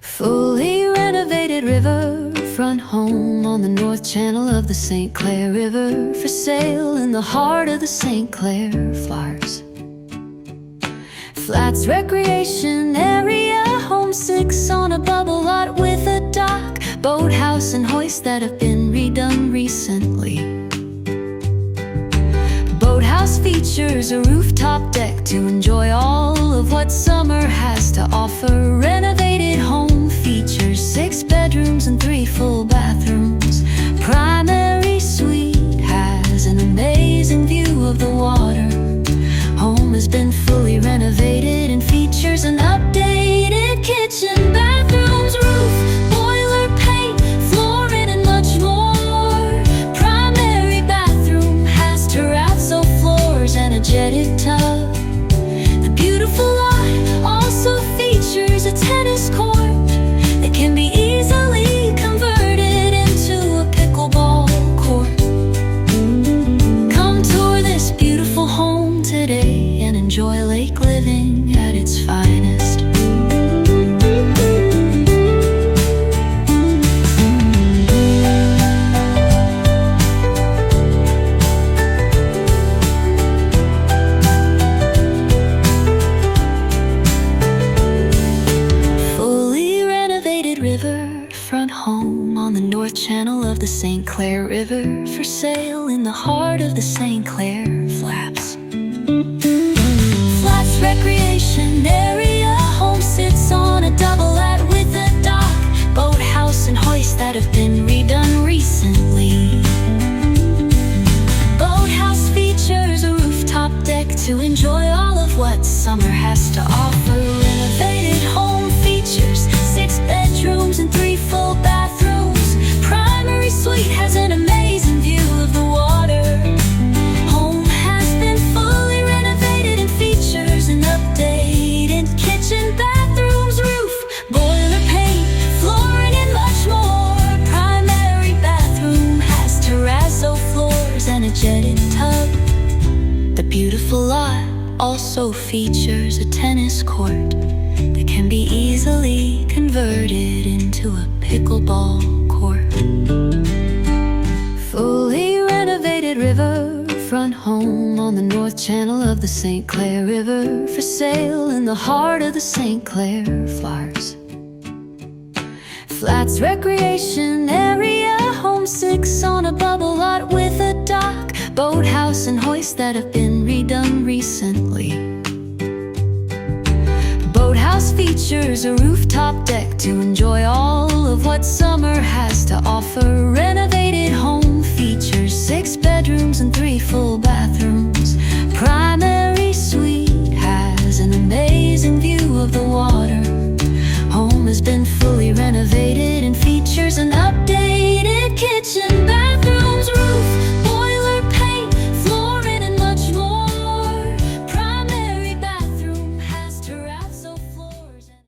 Fully renovated riverfront home on the north channel of the St. Clair River, for sale in the heart of the St. Clair Flats. Flats recreation area, home 6 on a bubble lot with a dock, boathouse and hoist that have been redone recently. Boathouse features a rooftop deck to enjoy all of what summer has to offer. Renovated home features 6 bedrooms and 3 full bathrooms. Primary suite has an amazing view of the water. Home has been fully renovated and features an updated kitchen, bathrooms, roof, boiler, paint, flooring, and much more. Primary bathroom has Terrazzo floors and a jetted tub. The beautiful lot also features a tennis court that can be easily converted into a pickle-ball court. Come tour this beautiful home today and enjoy lake living at its finest. Fully renovated riverfront home on the north channel of the St. Clair River, for sale in the heart of the St. Clair Flats. Flats recreation area, home sits on a double lot with a dock, boathouse and hoist that have been redone recently. Boathouse features a rooftop deck to enjoy all of what summer has to offer. Renovated home features 6 bedrooms and 3 full bathrooms. Primary suite has an amazing view of the water. Home has been fully renovated and features an updated kitchen, bathrooms, roof, boiler, paint, flooring, and much more. Primary bathroom has Terrazzo floors and a jetted tub. The beautiful lot also features a tennis court that can be easily converted into a pickleball court. Fully renovated riverfront home on the north channel of the St. Clair River, for sale in the heart of the St. Clair Flats. Flats recreation area, home 6 on a bubble lot with a dock, boathouse and hoist that have been redone recently. Boathouse features a rooftop deck to enjoy all of what summer has to offer. Renovated home features 6 bedrooms and 3 full bathrooms. Primary suite has an amazing view of the water. Home has been fully renovated